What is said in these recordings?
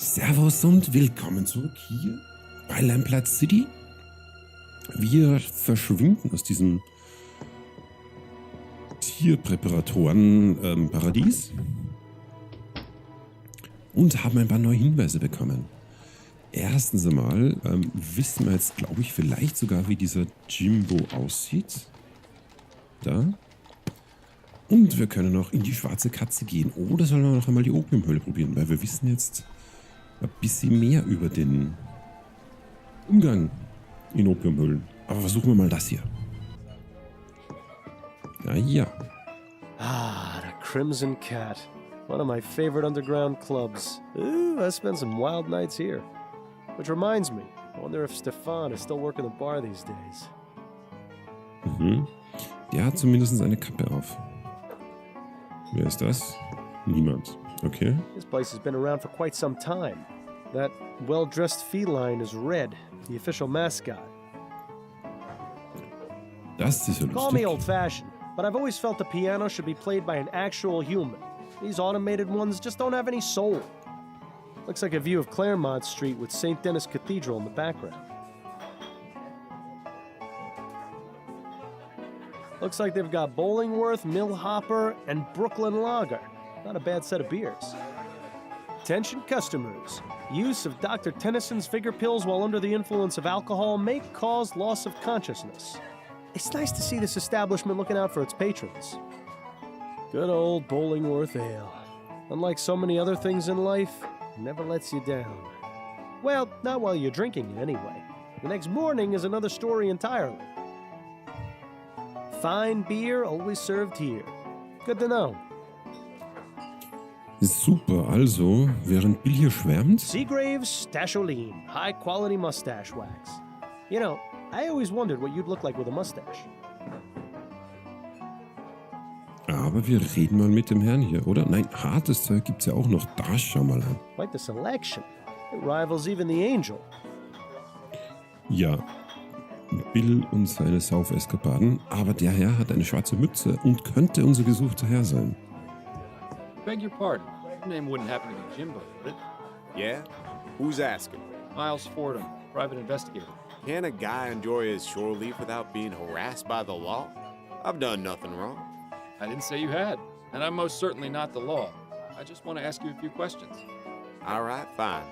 Servus und willkommen zurück hier bei Lamplight City. Wir verschwinden aus diesem Tierpräparatoren-Paradies und haben ein paar neue Hinweise bekommen. Erstens einmal wissen wir jetzt, glaube ich, vielleicht sogar, wie dieser Jimbo aussieht. Da. Und wir können noch in die schwarze Katze gehen. Oder sollen wir noch einmal die Opiumhöhle probieren, weil wir wissen jetzt ein bisschen mehr über den Umgang in Opiumhöhlen. Aber versuchen wir mal das hier. Ja. Ah, the Crimson Cat. One of my favorite underground clubs. Ooh, I spent some wild nights here. Which reminds me, I wonder if Stefan is still working the bar these days. Der hat zumindest eine Kappe auf. Wer ist das? Niemand. Okay. This place has been around for quite some time. That well-dressed feline is Red, the official mascot. Das ist ja Call me lustig. old-fashioned, but I've always felt the piano should be played by an actual human. These automated ones just don't have any soul. Looks like a view of Claremont Street with St. Denis Cathedral in the background. Looks like they've got Bollingworth, Mill Hopper, and Brooklyn Lager. Not a bad set of beers. Attention customers. Use of Dr. Tennyson's figure pills while under the influence of alcohol may cause loss of consciousness. It's nice to see this establishment looking out for its patrons. Good old Bollingworth Ale. Unlike so many other things in life, it never lets you down. Well, not while you're drinking it anyway. The next morning is another story entirely. Fine beer always served here. Good to know. Super, also, während Bill hier schwärmt, Seagrave's Stasholine, high-quality mustache wax. You know, I always wondered what you'd look like with a mustache. aber wir reden mal mit dem Herrn hier, oder? Nein, hartes Zeug gibt's ja auch noch. Da schau mal an. Quite the selection. It rivals even the Angel. Ja, Bill und seine Saufeskapaden, aber der Herr hat eine schwarze Mütze und könnte unser gesuchter Herr sein. Beg your pardon. Your name wouldn't happen to be Jimbo, would it? Yeah? Who's asking? Miles Fordham, private investigator. Can a guy enjoy his shore leave without being harassed by the law? I've done nothing wrong. I didn't say you had, and I'm most certainly not the law. I just want to ask you a few questions. All right, fine.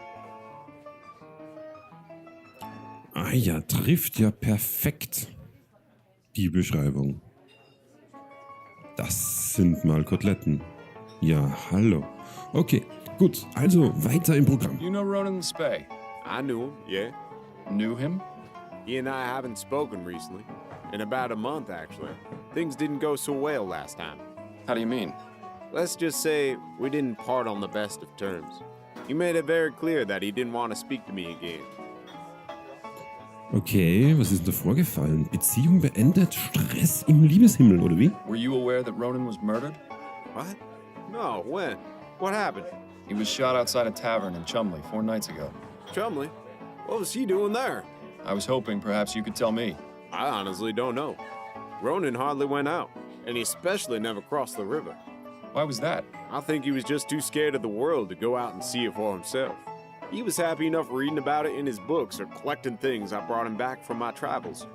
Ah ja, trifft ja perfekt die Beschreibung. Das sind mal Koteletten. Ja, hallo. Okay, gut, also weiter im Programm. You know Ronan the Spey? I knew him, yeah. Knew him? He and I haven't spoken recently. In about a month, actually. Things didn't go so well last time. How do you mean? Let's just say we didn't part on the best of terms. He made it very clear that he didn't want to speak to me again. Okay, was ist denn da vorgefallen? Beziehung beendet, Stress im Liebeshimmel, oder wie? Were you aware that Ronan was murdered? What? No, when? What happened? He was shot outside a tavern in Chumley 4 nights ago. Chumley? What was he doing there? I was hoping perhaps you could tell me. I honestly don't know. Ronan hardly went out, and he especially never crossed the river. Why was that? I think he was just too scared of the world to go out and see it for himself. He was happy enough reading about it in his books or collecting things I brought him back from my travels.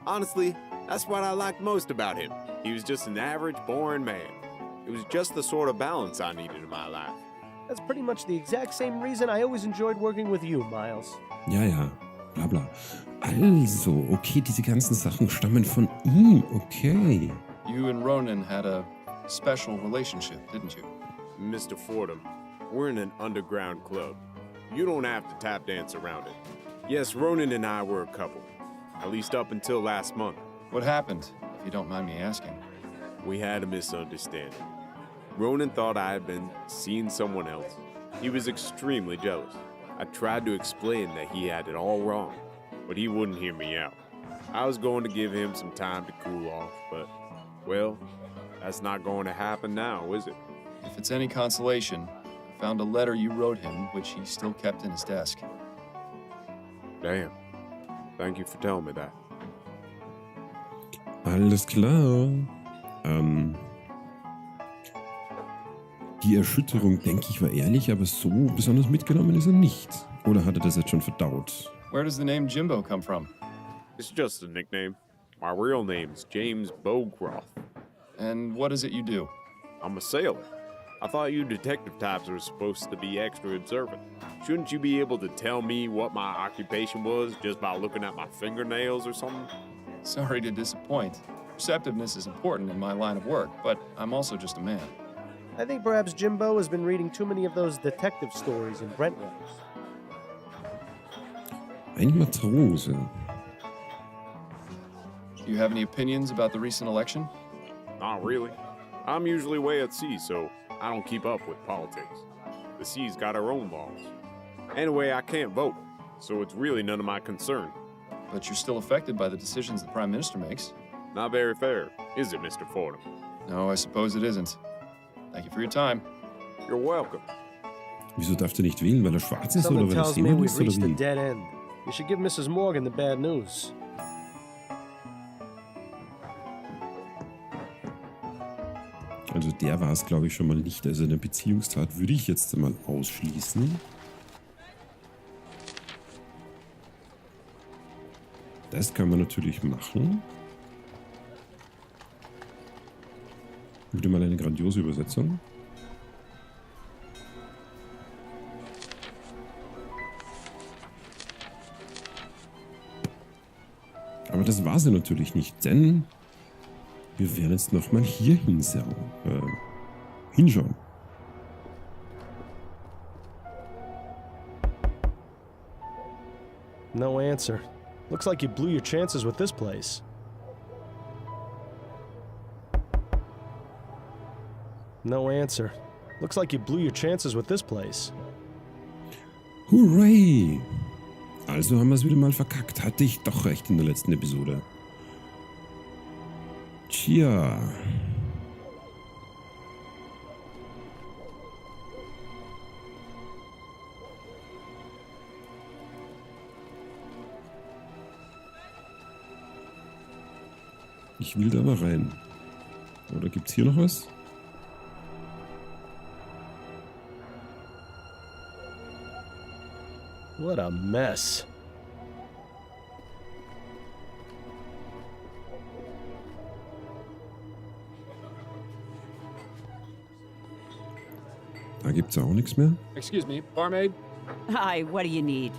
Honestly, that's what I liked most about him. He was just an average, boring man. It was just the sort of balance I needed in my life. That's pretty much the exact same reason I always enjoyed working with you, Miles. Ja, bla bla. Also, okay, diese ganzen Sachen stammen von ihm, okay. You and Ronan had a special relationship, didn't you? Mr. Fordham, we're in an underground club. You don't have to tap dance around it. Yes, Ronan and I were a couple. At least up until last month. What happened, if you don't mind me asking? We had a misunderstanding. Ronan thought I had been seeing someone else. He was extremely jealous. I tried to explain that he had it all wrong, but he wouldn't hear me out. I was going to give him some time to cool off, but, well, that's not going to happen now, is it? If it's any consolation, I found a letter you wrote him, which he still kept in his desk. Damn. Thank you for telling me that. Alles klar. Die Erschütterung, denke ich, war ehrlich, aber so besonders mitgenommen ist er nicht. Oder hat er das jetzt schon verdaut? Where does the name Jimbo come from? It's just a nickname. My real name's James Bowcroft. And what is it you do? I'm a sailor. I thought you detective types were supposed to be extra observant. Shouldn't you be able to tell me what my occupation was just by looking at my fingernails or something? Sorry to disappoint. Perceptiveness is important in my line of work, but I'm also just a man. I think perhaps Jimbo has been reading too many of those detective stories in Brentwood. Ein Matrose. Do you have any opinions about the recent election? Not really. I'm usually way at sea, so I don't keep up with politics. The sea's got her own laws. Anyway, I can't vote, so it's really none of my concern. But you're still affected by the decisions the Prime Minister makes. Not very fair, is it, Mr. Fordham? No, I suppose it isn't. Thank you for your time. You're welcome. Wieso darf er nicht wählen? Weil er schwarz ist Someone oder weil er tells me Seemann we've ist oder reached a wie? dead end. You should give Mrs. Morgan the bad news. Also der war es, glaube ich, schon mal nicht. Also eine Beziehungstat würde ich jetzt mal ausschließen. Das kann man natürlich machen. Wieder mal eine grandiose Übersetzung. Aber das war sie natürlich nicht, denn wir werden jetzt nochmal hier hinschauen. No answer. Looks like you blew your chances with this place. No answer. Looks like you blew your chances with this place. Hooray! Also haben wir es wieder mal verkackt. Hatte ich doch recht in der letzten Episode. Tja. Ich will da mal rein. Oder gibt's hier noch was? What a mess. Da gibt's auch nichts mehr. Excuse me, barmaid? Hi, what do you need?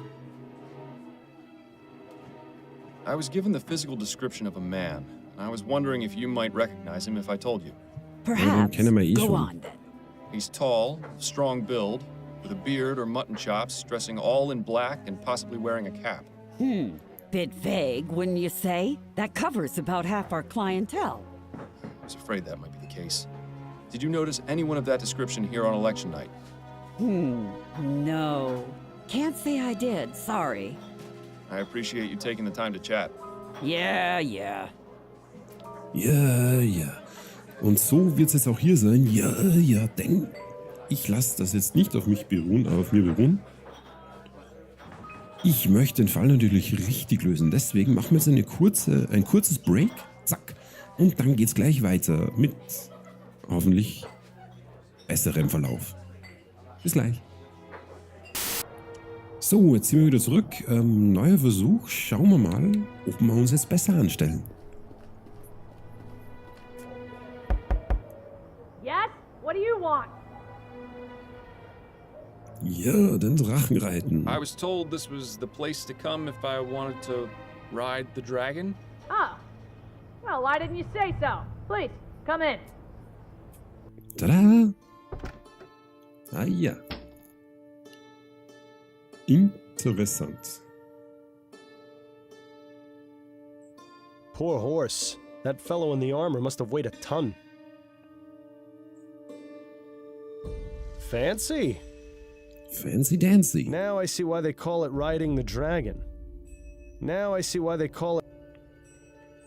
I was given the physical description of a man, and I was wondering if you might recognize him if I told you. Perhaps. kennen wir eh Go schon. on then. He's tall, strong build, with a beard or mutton chops, dressing all in black and possibly wearing a cap. Bit vague, wouldn't you say? That covers about half our clientele. I was afraid that might be the case. Did you notice anyone of that description here on election night? No. Can't say I did, sorry. I appreciate you taking the time to chat. Yeah. Ja. Und so wird's jetzt auch hier sein. Ja, denn ich lasse das jetzt nicht auf mich beruhen, aber auf mir beruhen. Ich möchte den Fall natürlich richtig lösen. Deswegen machen wir jetzt ein kurzes Break. Zack. Und dann geht's gleich weiter mit hoffentlich besserem Verlauf. Bis gleich. So, jetzt sind wir wieder zurück. Neuer Versuch. Schauen wir mal, ob wir uns jetzt besser anstellen. Yes? What do you want? Ja, den Drachen reiten. I was told this was the place to come if I wanted to ride the dragon. Oh. Well, why didn't you say so? Please, come in. Tada! Ah ja. Interessant. Poor horse. That fellow in the armor must have weighed a ton. Fancy. Fancy dancy. Now I see why they call it riding the dragon. Now I see why they call it...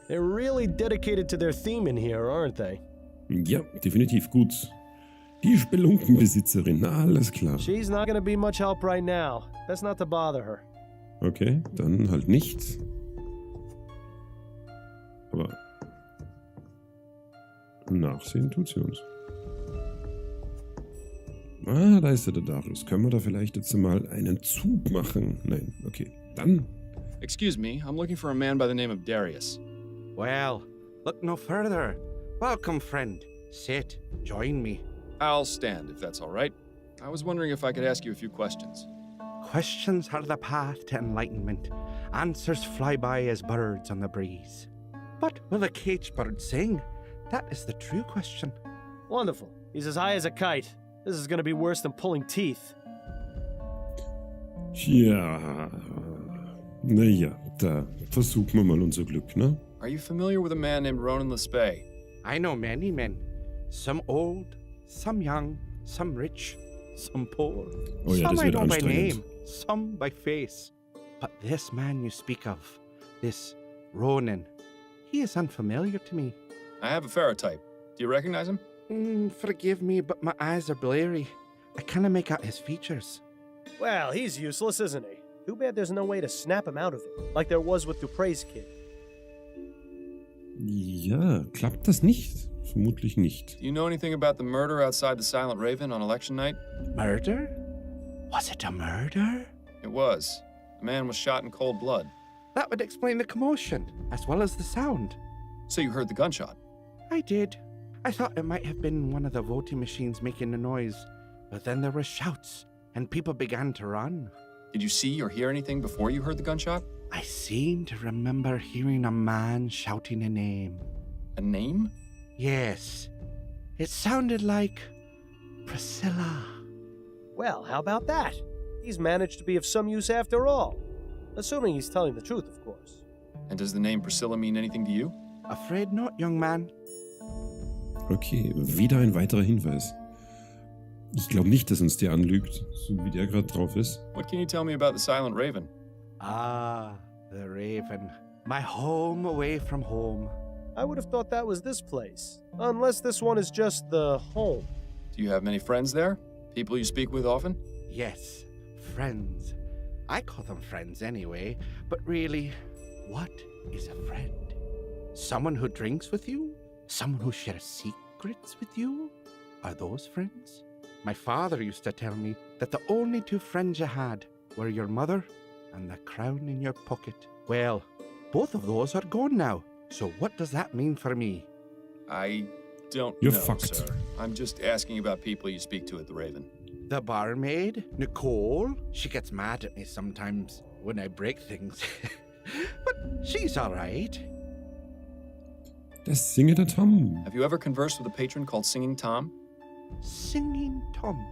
They're really dedicated to their theme in here, aren't they? Ja, definitiv gut. Die Spelunkenbesitzerin, na, alles klar. She's not gonna be much help right now. That's not to bother her. Okay, dann halt nicht. Aber nachsehen tut sie uns. Ah, da ist der Darius. Können wir da vielleicht jetzt mal einen Zug machen? Nein, okay. Dann. Excuse me, I'm looking for a man by the name of Darius. Well, look no further. Welcome, friend. Sit, join me. I'll stand, if that's all right. I was wondering if I could ask you a few questions. Questions are the path to enlightenment. Answers fly by as birds on the breeze. But will a caged bird sing? That is the true question. Wonderful. He's as high as a kite. This is gonna be worse than pulling teeth. Ja. Naja, da versuchen wir mal unser Glück, ne? Are you familiar with a man named Ronan Le Spay? I know many men. Some old, some young, some rich, some poor. Oh ja, some das I wird know by anstrengend. name, some by face. But this man you speak of, this Ronan, he is unfamiliar to me. I have a ferrotype. Do you recognize him? Forgive me, but my eyes are blurry. I cannot make out his features. Well, he's useless, isn't he? Too bad there's no way to snap him out of it, like there was with Dupre's kid. Ja, klappt das nicht? Vermutlich nicht. Do you know anything about the murder outside the Silent Raven on election night? Murder? Was it a murder? It was. A man was shot in cold blood. That would explain the commotion, as well as the sound. So you heard the gunshot? I did. I thought it might have been one of the voting machines making the noise, but then there were shouts, and people began to run. Did you see or hear anything before you heard the gunshot? I seem to remember hearing a man shouting a name. A name? Yes. It sounded like Priscilla. Well, how about that? He's managed to be of some use after all. Assuming he's telling the truth, of course. And does the name Priscilla mean anything to you? Afraid not, young man. Okay, wieder ein weiterer Hinweis. Ich glaube nicht, dass uns der anlügt, so wie der gerade drauf ist. What can you tell me about the Silent Raven? Ah, the Raven. My home away from home. I would have thought that was this place. Unless this one is just the home. Do you have many friends there? People you speak with often? Yes, friends. I call them friends anyway, but really, what is a friend? Someone who drinks with you? Someone who shares secrets with you? Are those friends? My father used to tell me that the only two friends you had were your mother and the crown in your pocket. Well, both of those are gone now. So what does that mean for me? I don't You're know, fucked. sir. I'm just asking about people you speak to at the Raven. The barmaid, Nicole, she gets mad at me sometimes when I break things. But she's all right. Der singende Tom. Have you ever conversed with a patron called Singing Tom? Singing Tom?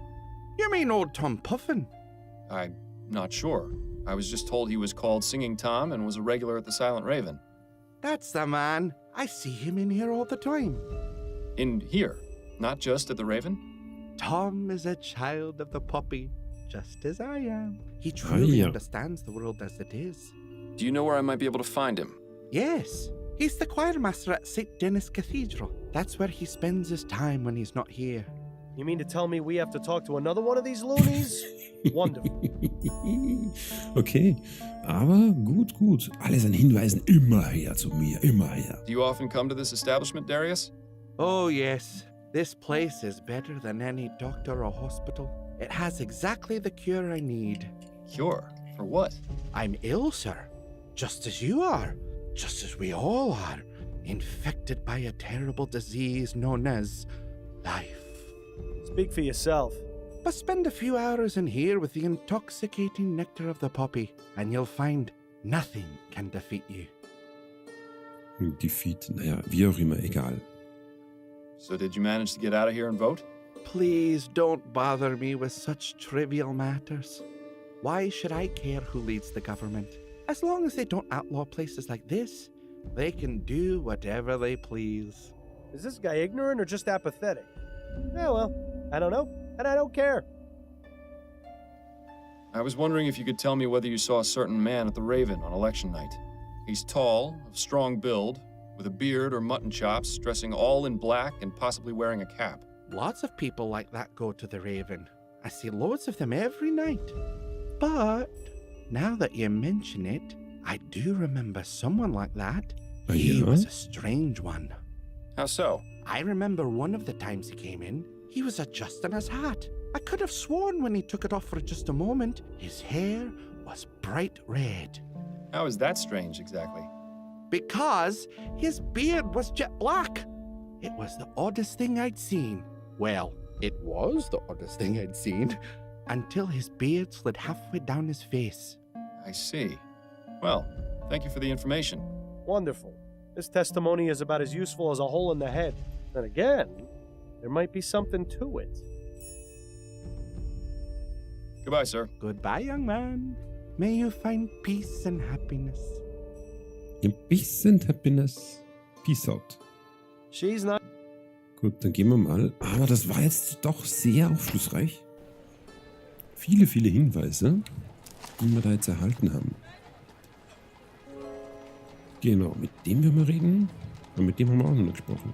You mean old Tom Puffin? I'm not sure. I was just told he was called Singing Tom and was a regular at the Silent Raven. That's the man. I see him in here all the time. In here, not just at the Raven? Tom is a child of the poppy, just as I am. He truly yeah. understands the world as it is. Do you know where I might be able to find him? Yes, he's the choir master at St. Denis Cathedral. That's where he spends his time when he's not here. You mean to tell me we have to talk to another one of these loonies? Wonderful. Okay, aber gut, gut. Alles an Hinweisen immer her zu mir, immer her. Do you often come to this establishment, Darius? Oh, yes. This place is better than any doctor or hospital. It has exactly the cure I need. Cure? For what? I'm ill, sir. Just as you are. Just as we all are. Infected by a terrible disease known as life. Speak for yourself. But spend a few hours in here with the intoxicating nectar of the poppy, and you'll find nothing can defeat you. Defeat, naja, wie auch immer, egal. So did you manage to get out of here and vote? Please don't bother me with such trivial matters. Why should I care who leads the government? As long as they don't outlaw places like this, they can do whatever they please. Is this guy ignorant or just apathetic? Yeah, well, I don't know, and I don't care. I was wondering if you could tell me whether you saw a certain man at the Raven on election night. He's tall, of strong build, with a beard or mutton chops, dressing all in black and possibly wearing a cap. Lots of people like that go to the Raven. I see loads of them every night. But now that you mention it, I do remember someone like that. Oh, He yeah? was a strange one. How so? I remember one of the times he came in, he was adjusting his hat. I could have sworn when he took it off for just a moment, his hair was bright red. How is that strange, exactly? Because his beard was jet black. It was the oddest thing I'd seen. Well, it was the oddest thing I'd seen until his beard slid halfway down his face. I see. Well, thank you for the information. Wonderful. This testimony is about as useful as a hole in the head. Then again, there might be something to it. Goodbye, sir. Goodbye, young man. May you find peace and happiness. Ein bisschen Happiness. Peace out. She's not. Gut, dann gehen wir mal. Aber das war jetzt doch sehr aufschlussreich. Viele, viele Hinweise, die wir da jetzt erhalten haben. Genau, mit dem wir mal reden. Und mit dem haben wir auch noch nicht gesprochen.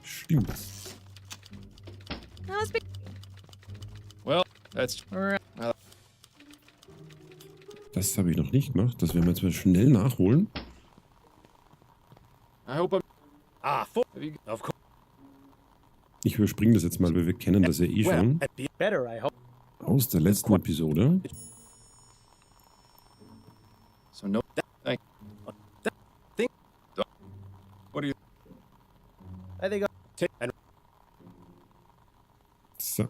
Stimmt. Well, that's... Das habe ich noch nicht gemacht. Das werden wir jetzt mal schnell nachholen. I hope I'm... Of course. Ich überspringe das jetzt mal, weil wir kennen das ja eh schon. Better, I hope. Aus der letzten Episode. So no... Thank... What do you... I think So.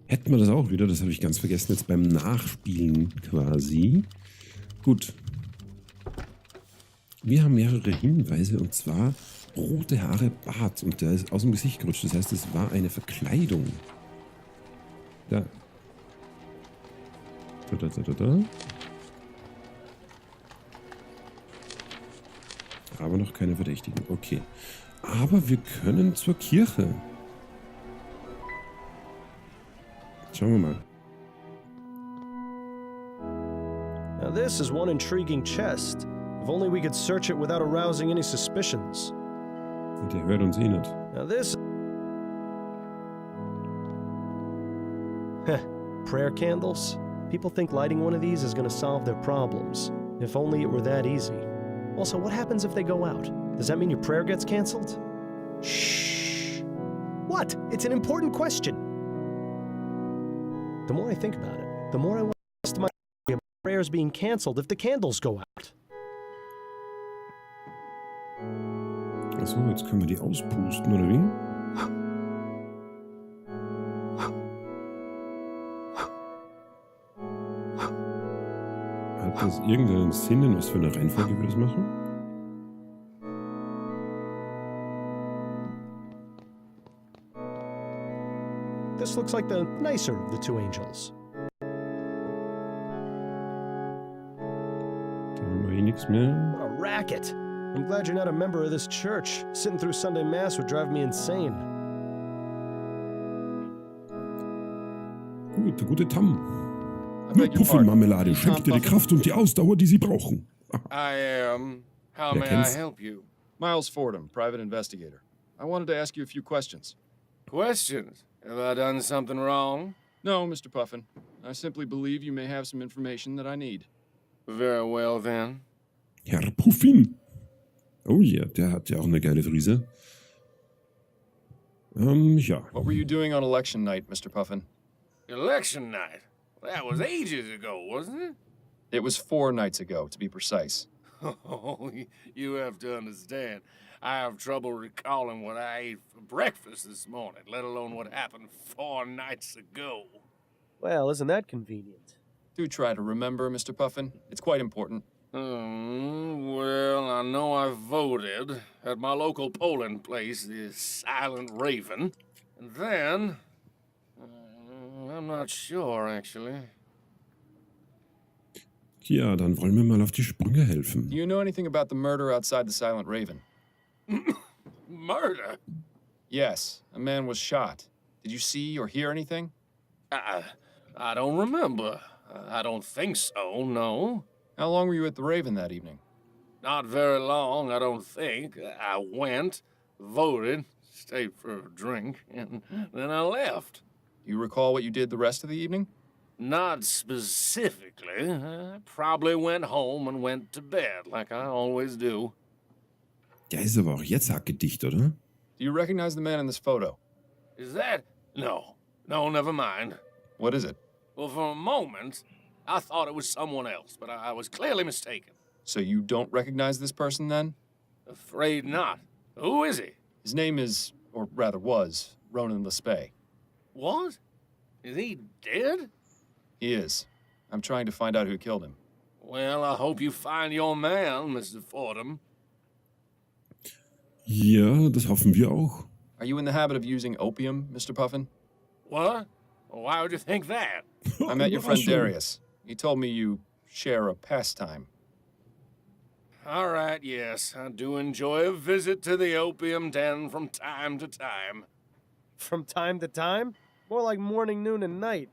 Hätten wir das auch wieder, das habe ich ganz vergessen, jetzt beim Nachspielen quasi. Gut. Wir haben mehrere Hinweise und zwar rote Haare, Bart und der ist aus dem Gesicht gerutscht. Das heißt, es war eine Verkleidung. Da. Da. Aber noch keine Verdächtigen. Okay. Aber wir können zur Kirche. Schauen wir mal. Now this is one intriguing chest. If only we could search it without arousing any suspicions. Und der hört uns eh nicht. Now this... Prayer candles? People think lighting one of these is going to solve their problems. If only it were that easy. Also, what happens if they go out? Does that mean your prayer gets canceled? Shh! What? It's an important question. The more I think about it, the more I want to test my prayers being canceled if the candles go out. Achso, jetzt können wir die auspusten, oder wie? Hat das irgendeinen Sinn, in was für eine Reihenfolge wir das machen? This looks like the nicer of the two angels. Da haben wir eh nichts mehr. What a racket! I'm glad you're not a member of this church. Sitting through Sunday Mass would drive me insane. Gut, der gute Tam. I beg your pardon. Puffelmarmelade schenkt dir die Kraft und die Ausdauer, die sie brauchen. I am... How Wer may I kennt's? help you? Miles Fordham, private investigator. I wanted to ask you a few questions. Questions? Have I done something wrong? No, Mr. Puffin. I simply believe you may have some information that I need. Very well, then. Herr Puffin. Oh ja, der hat ja auch eine geile Frise. Ja. What were you doing on election night, Mr. Puffin? Election night? That was ages ago, wasn't it? It was 4 nights ago, to be precise. Oh, you have to understand. I have trouble recalling what I ate for breakfast this morning, let alone what happened 4 nights ago. Well, isn't that convenient? Do try to remember, Mr. Puffin. It's quite important. Well, I know I voted at my local polling place, the Silent Raven. And then... I'm not sure, actually. Ja, dann wollen wir mal auf die Sprünge Do helfen. you know anything about the murder outside the Silent Raven? Murder? Yes, a man was shot. Did you see or hear anything? I don't remember. I don't think so, no. How long were you at the Raven that evening? Not very long, I don't think. I went, voted, stayed for a drink, and then I left. Do you recall what you did the rest of the evening? Not specifically. I probably went home and went to bed, like I always do. Der ist aber auch jetzt hackedicht, oder? Do you recognize the man in this photo? Is that? No. No, never mind. What is it? Well, for a moment, I thought it was someone else, but I was clearly mistaken. So you don't recognize this person then? Afraid not. Who is he? His name is, or rather was, Ronan Lespay. What? Is he dead? He is. I'm trying to find out who killed him. Well, I hope you find your man, Mr. Fordham. Ja, das hoffen wir auch. Are you in the habit of using opium, Mr. Puffin? What? Why would you think that? I met your friend Darius. He told me you share a pastime. All right, yes, I do enjoy a visit to the opium den from time to time. From time to time? More like morning, noon, and night.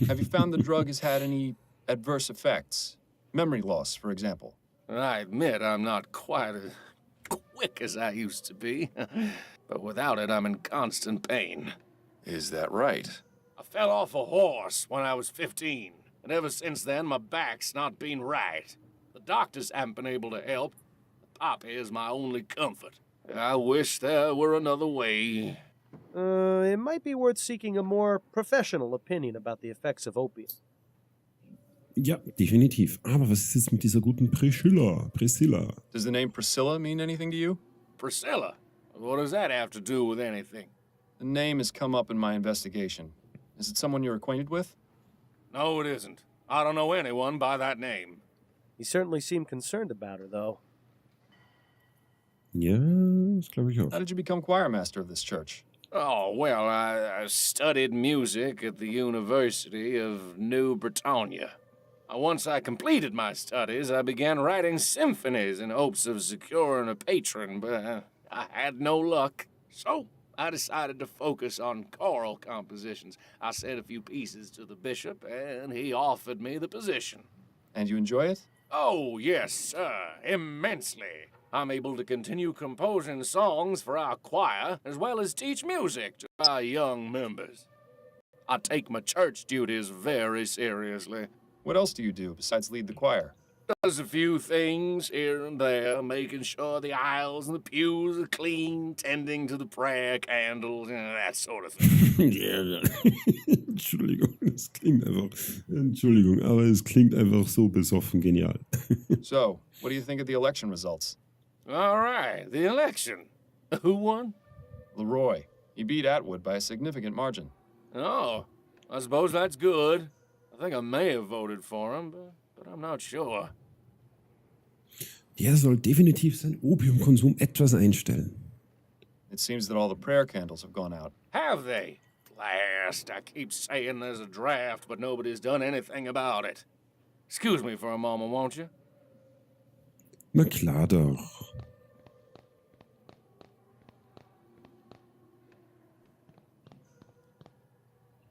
Have you found the drug has had any adverse effects? Memory loss, for example. I admit I'm not quite as quick as I used to be, but without it, I'm in constant pain. Is that right? I fell off a horse when I was 15, and ever since then, my back's not been right. The doctors haven't been able to help. The poppy is my only comfort. I wish there were another way. It might be worth seeking a more professional opinion about the effects of opium. Ja, definitiv. Aber was ist jetzt mit dieser guten Priscilla? Does the name Priscilla mean anything to you? Priscilla? What does that have to do with anything? The name has come up in my investigation. Is it someone you're acquainted with? No, it isn't. I don't know anyone by that name. He certainly seemed concerned about her, though. Ja, das glaube ich auch. How did you become choir master of this church? Oh, well, I studied music at the University of New Bretagne. Once I completed my studies, I began writing symphonies in hopes of securing a patron, but I had no luck. So I decided to focus on choral compositions. I said a few pieces to the bishop, and he offered me the position. And you enjoy it? Oh, yes, sir, immensely. I'm able to continue composing songs for our choir, as well as teach music to our young members. I take my church duties very seriously. What else do you do besides lead the choir? Does a few things here and there, making sure the aisles and the pews are clean, tending to the prayer candles, that sort of thing. Ja. Entschuldigung, aber es klingt einfach so besoffen genial. So, what do you think of the election results? All right, the election. Who won? Leroy. He beat Atwood by a significant margin. Oh, I suppose that's good. I think I may have voted for him, but I'm not sure. Der soll definitiv seinen Opiumkonsum etwas einstellen. It seems that all the prayer candles have gone out. Have they? Blast, I keep saying there's a draft, but nobody's done anything about it. Excuse me for a moment, won't you? Na klar doch.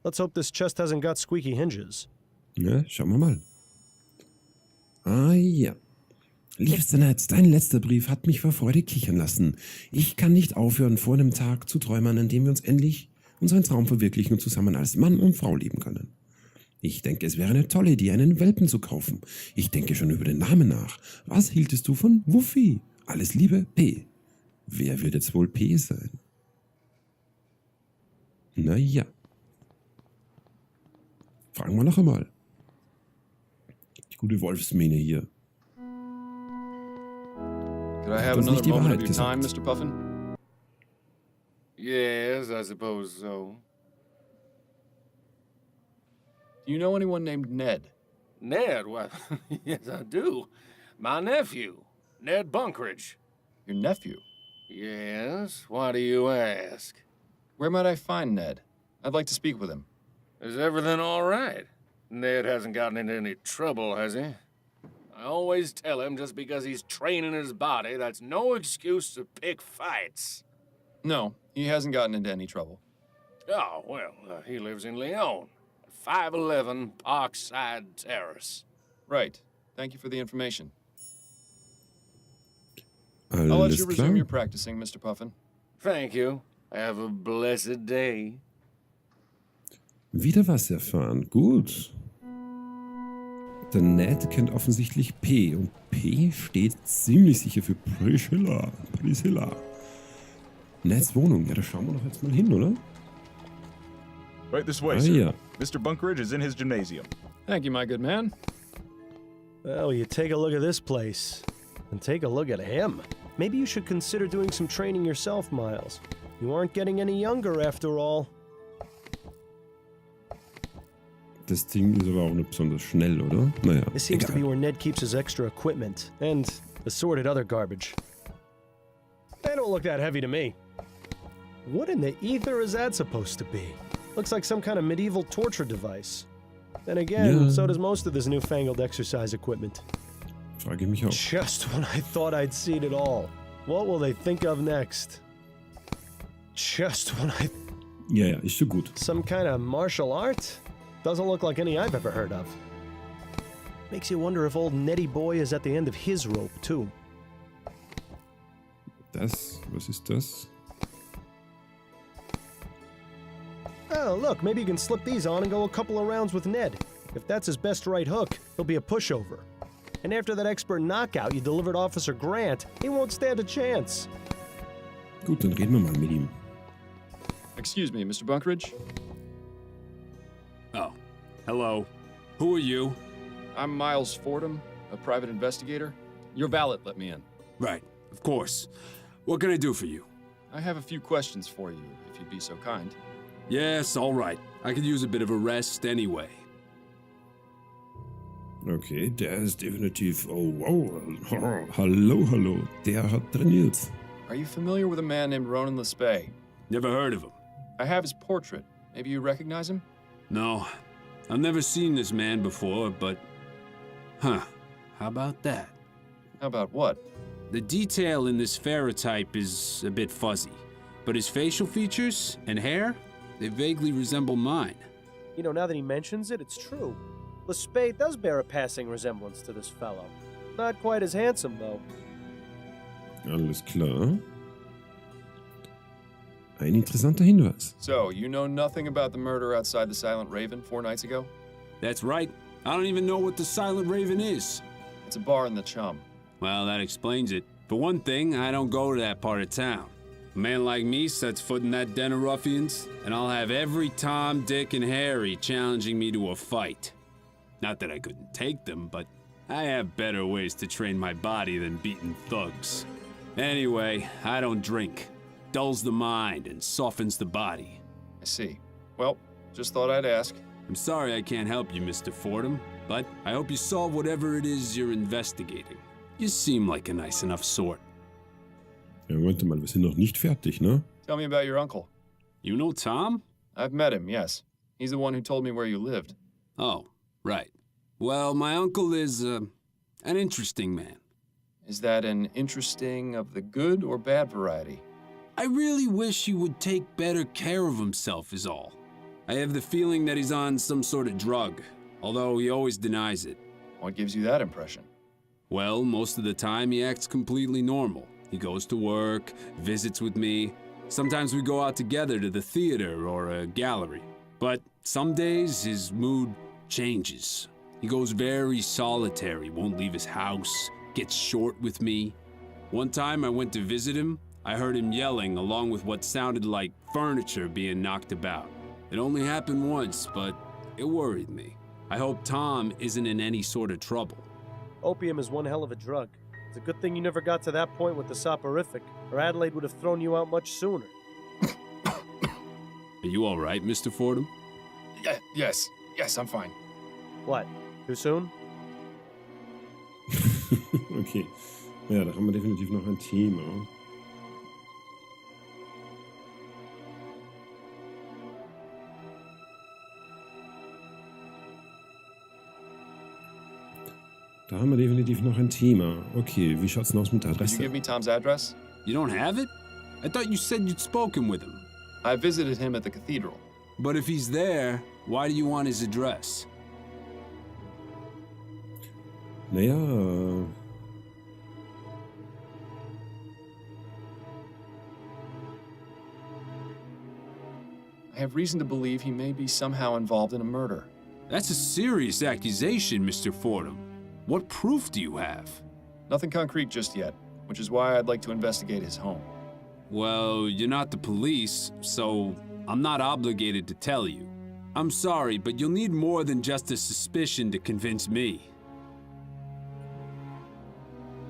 Let's hope this chest hasn't got squeaky hinges. Ja, schauen wir mal. Ah ja. Liebster Ned, dein letzter Brief hat mich vor Freude kichern lassen. Ich kann nicht aufhören, vor einem Tag zu träumen, an dem wir uns endlich unseren Traum verwirklichen und zusammen als Mann und Frau leben können. Ich denke, es wäre eine tolle Idee, einen Welpen zu kaufen. Ich denke schon über den Namen nach. Was hieltest du von Wuffi? Alles Liebe, P. Wer wird jetzt wohl P sein? Naja. Fragen wir noch einmal. Die gute Wolfsmähne hier. Could I have Hat uns another nicht die moment Wahrheit of your gesagt. time, Mr. Puffin? Yes, I suppose so. Do you know anyone named Ned? Ned? Well, yes, I do. My nephew, Ned Bunkridge. Your nephew? Yes, why do you ask? Where might I find Ned? I'd like to speak with him. Is everything all right? Ned hasn't gotten into any trouble, has he? I always tell him just because he's training his body, that's no excuse to pick fights. No, he hasn't gotten into any trouble. Oh, well, he lives in Lyon, 511 Parkside Terrace. Right. Thank you for the information. Alles I'll let you klar. resume your practicing, Mr. Puffin. Thank you. Have a blessed day. Wieder was erfahren. Gut. Der Ned kennt offensichtlich P. Und P steht ziemlich sicher für Priscilla. Neds Wohnung. Ja, da schauen wir doch jetzt mal hin, oder? Right this way, Ah, sir. ja. Mr. Bunkridge is in his gymnasium. Thank you, my good man. Well, you take a look at this place, and take a look at him. Maybe you should consider doing some training yourself, Miles. You aren't getting any younger after all. Das Ding ist aber auch nicht besonders schnell, oder? Naja, This seems to be egal. where Ned keeps his extra equipment, and assorted other garbage. They don't look that heavy to me. What in the ether is that supposed to be? Looks like some kind of medieval torture device. Then again, Yeah. so does most of this newfangled exercise equipment. Frage ich mich auch. Just when I thought I'd seen it all. What will they think of next? Just when I... Ja, ja, ist schon gut. Some kind of martial art? Doesn't look like any I've ever heard of. Makes you wonder if old Nettie boy is at the end of his rope, too. Was ist das? Oh, look, maybe you can slip these on and go a couple of rounds with Ned. If that's his best right hook, he'll be a pushover. And after that expert knockout you delivered Officer Grant, he won't stand a chance. Gut, dann reden wir mal mit ihm. Excuse me, Mr. Bunkridge. Oh, hello. Who are you? I'm Miles Fordham, a private investigator. Your valet let me in. Right, of course. What can I do for you? I have a few questions for you, if you'd be so kind. Yes, all right. I could use a bit of a rest anyway. Okay, der ist definitiv... Oh, wow. Hallo, hallo. Der hat trainiert. Are you familiar with a man named Ronan Lespay? Never heard of him. I have his portrait. Maybe you recognize him? No, I've never seen this man before, but... Huh, how about that? How about what? The detail in this ferrotype is a bit fuzzy, but his facial features and hair, they vaguely resemble mine. You know, now that he mentions it, it's true. Lespay does bear a passing resemblance to this fellow. Not quite as handsome, though. Alles klar. Ein interessanter Hinweis. So, you know nothing about the murder outside the Silent Raven 4 nights ago? That's right. I don't even know what the Silent Raven is. It's a bar in the Chum. Well, that explains it. For one thing, I don't go to that part of town. A man like me sets foot in that den of ruffians, and I'll have every Tom, Dick, and Harry challenging me to a fight. Not that I couldn't take them, but I have better ways to train my body than beating thugs. Anyway, I don't drink. Dulls the mind and softens the body. I see. Well, just thought I'd ask. I'm sorry I can't help you, Mr. Fordham, but I hope you solve whatever it is you're investigating. You seem like a nice enough sort. Ja, Moment mal, wir sind noch nicht fertig, ne? Tell me about your uncle. You know Tom? I've met him, yes. He's the one who told me where you lived. Oh, right. Well, my uncle is, an interesting man. Is that an interesting of the good or bad variety? I really wish he would take better care of himself is all. I have the feeling that he's on some sort of drug, although he always denies it. What gives you that impression? Well, most of the time he acts completely normal. He goes to work, visits with me. Sometimes we go out together to the theater or a gallery. But some days his mood changes. He goes very solitary, won't leave his house, gets short with me. One time I went to visit him, I heard him yelling along with what sounded like furniture being knocked about. It only happened once, but it worried me. I hope Tom isn't in any sort of trouble. Opium is one hell of a drug. It's a good thing you never got to that point with the soporific, or Adelaide would have thrown you out much sooner. Are you all right, Mr. Fordham? Yes, I'm fine. What? Too soon? Okay. Ja, da haben wir definitiv noch ein Thema. Da haben wir definitiv noch ein Thema. Okay, wie schaut's denn aus mit der Could you Adresse? give me Tom's address? You don't have it? I thought you said you'd spoken with him. I visited him at the cathedral. But if he's there, why do you want his address? Naja, I have reason to believe he may be somehow involved in a murder. That's a serious accusation, Mr. Fordham. What proof do you have? Nothing concrete just yet, which is why I'd like to investigate his home. Well, you're not the police, so I'm not obligated to tell you. I'm sorry, but you'll need more than just a suspicion to convince me.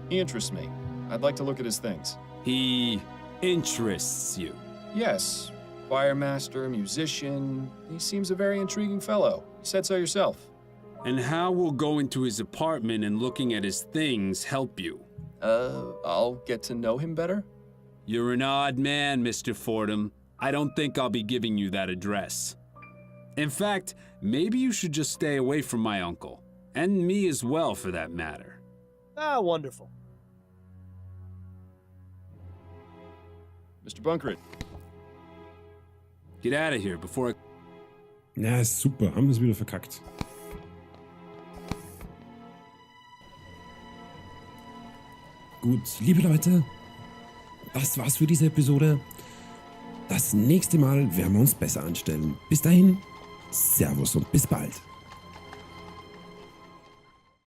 He interests me. I'd like to look at his things. He interests you. Yes. Choirmaster, musician. He seems a very intriguing fellow. You said so yourself. And how will going to his apartment and looking at his things help you? I'll get to know him better? You're an odd man, Mr. Fordham. I don't think I'll be giving you that address. In fact, maybe you should just stay away from my uncle. And me as well, for that matter. Ah, wonderful. Mr. Bunkert. Get out of here before I... Ja, super. Haben wir es wieder verkackt. Gut, liebe Leute, das war's für diese Episode. Das nächste Mal werden wir uns besser anstellen. Bis dahin, Servus und bis bald.